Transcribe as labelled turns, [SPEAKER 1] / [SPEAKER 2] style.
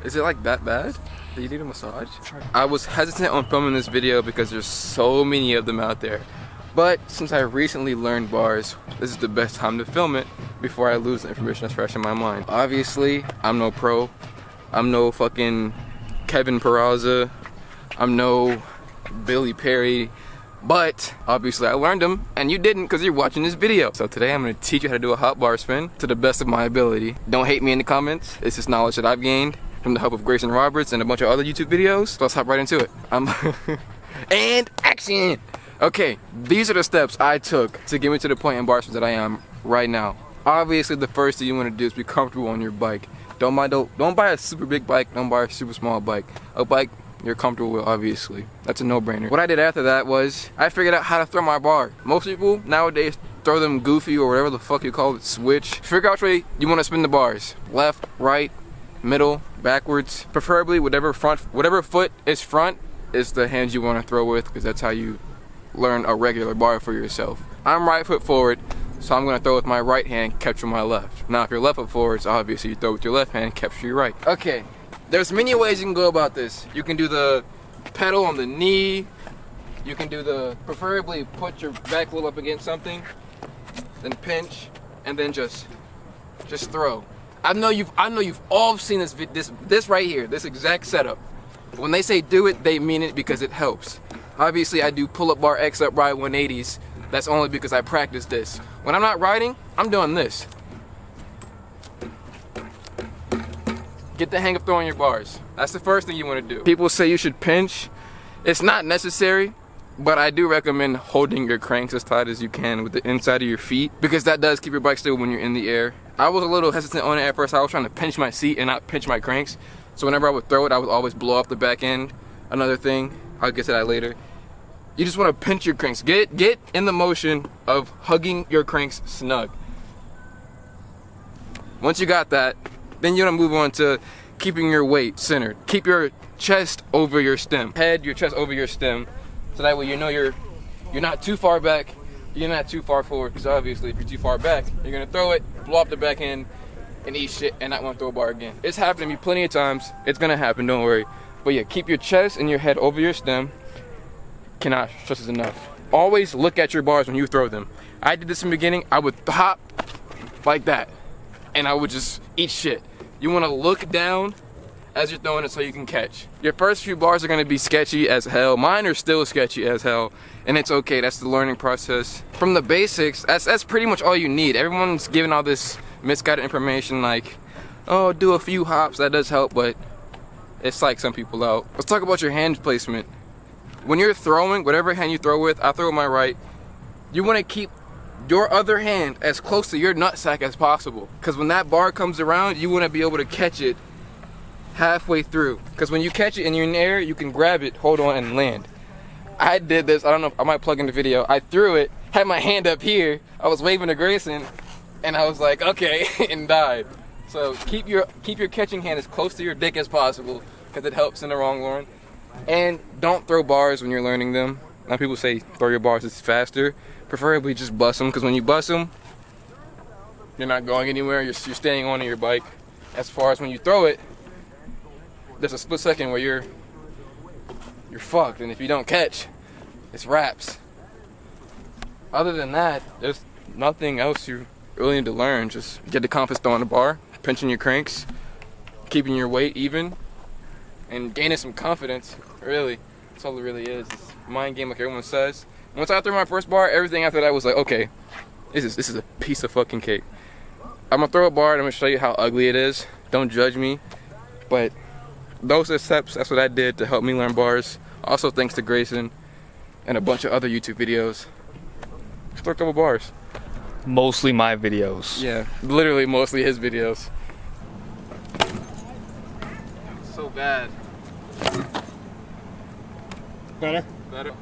[SPEAKER 1] Is it like that bad? Do you need a massage? I was hesitant on filming this video because there's so many of them out there. But since I recently learned bars, this is the best time to film it before I lose the information that's fresh in my mind. Obviously, I'm no pro. I'm no fucking Kevin Peraza. I'm no Billy Perry. But obviously I learned them and you didn't because you're watching this video. So today I'm going to teach you how to do a hot bar spin to the best of my ability. Don't hate me in the comments. It's just knowledge that I've gained from the help of Grayson Roberts and a bunch of other YouTube videos. So let's hop right into it. And action! Okay, these are the steps I took to get me to the point in bar spin that I am right now. Obviously the first thing you want to do is be comfortable on your bike. Don't buy a super big bike, don't buy a super small bike. A bike you're comfortable with, obviously. That's a no-brainer. What I did after that was, I figured out how to throw my bar. Most people nowadays throw them goofy or whatever the fuck you call it, switch. Figure out which way you want to spin the bars. Left, right, middle, backwards. Preferably whatever foot is front is the hands you want to throw with, because that's how you learn a regular bar for yourself. I'm right foot forward, so I'm going to throw with my right hand, capture my left. Now if you're left foot forward, it's obviously you throw with your left hand, capture your right. Okay. There's many ways you can go about this. You can do the pedal on the knee. You can do the, preferably put your back wheel up against something, then pinch, and then just throw. I know you've all seen this right here, this exact setup. When they say do it, they mean it because it helps. Obviously, I do pull-up bar, X-up, ride 180s. That's only because I practice this. When I'm not riding, I'm doing this. Get the hang of throwing your bars. That's the first thing you want to do. People say you should pinch. It's not necessary, but I do recommend holding your cranks as tight as you can with the inside of your feet, because that does keep your bike still when you're in the air. I was a little hesitant on it at first. I was trying to pinch my seat and not pinch my cranks. So whenever I would throw it, I would always blow off the back end. Another thing, I'll get to that later. You just want to pinch your cranks. Get in the motion of hugging your cranks snug. Once you got that, then you're gonna move on to keeping your weight centered. Keep your chest over your stem. Head your chest over your stem, so that way you know you're not too far back, you're not too far forward, because obviously if you're too far back, you're gonna throw it, blow up the back end, and eat shit and not want to throw a bar again. It's happened to me plenty of times. It's gonna happen, don't worry. But yeah, keep your chest and your head over your stem. Cannot stress this enough. Always look at your bars when you throw them. I did this in the beginning. I would hop like that, and I would just eat shit. You want to look down as you're throwing it so you can catch. Your first few bars are going to be sketchy as hell. Mine are still sketchy as hell, and it's okay. That's the learning process. From the basics, that's pretty much all you need. Everyone's giving all this misguided information like, oh, do a few hops. That does help, but it's like some people out. Let's talk about your hand placement. When you're throwing, whatever hand you throw with, I throw with my right, you want to keep your other hand as close to your nutsack as possible, because when that bar comes around, you want to be able to catch it halfway through, because when you catch it and you're in the air, you can grab it, hold on, and land. I did this, I don't know, I might plug in the video. I threw it, had my hand up here, I was waving to Grayson, and I was like, okay, and died. So keep your catching hand as close to your dick as possible, because it helps in the long run. And don't throw bars when you're learning them. Now people say throw your bars, it's faster. Preferably just bust them, because when you bust them, you're not going anywhere, you're staying on your bike. As far as when you throw it, there's a split second where you're fucked, and if you don't catch, it's wraps. Other than that, there's nothing else you really need to learn. Just get the confidence throwing the bar, pinching your cranks, keeping your weight even, and gaining some confidence. Really, that's all it really is. It's a mind game, like everyone says. Once I threw my first bar, everything after that was like, okay, this is a piece of fucking cake. I'm gonna throw a bar and I'm gonna show you how ugly it is. Don't judge me, but those are steps. That's what I did to help me learn bars. Also thanks to Grayson and a bunch of other YouTube videos. Just throw a couple bars.
[SPEAKER 2] Mostly my videos.
[SPEAKER 1] Yeah, literally mostly his videos. So bad.
[SPEAKER 3] Better?
[SPEAKER 1] Better.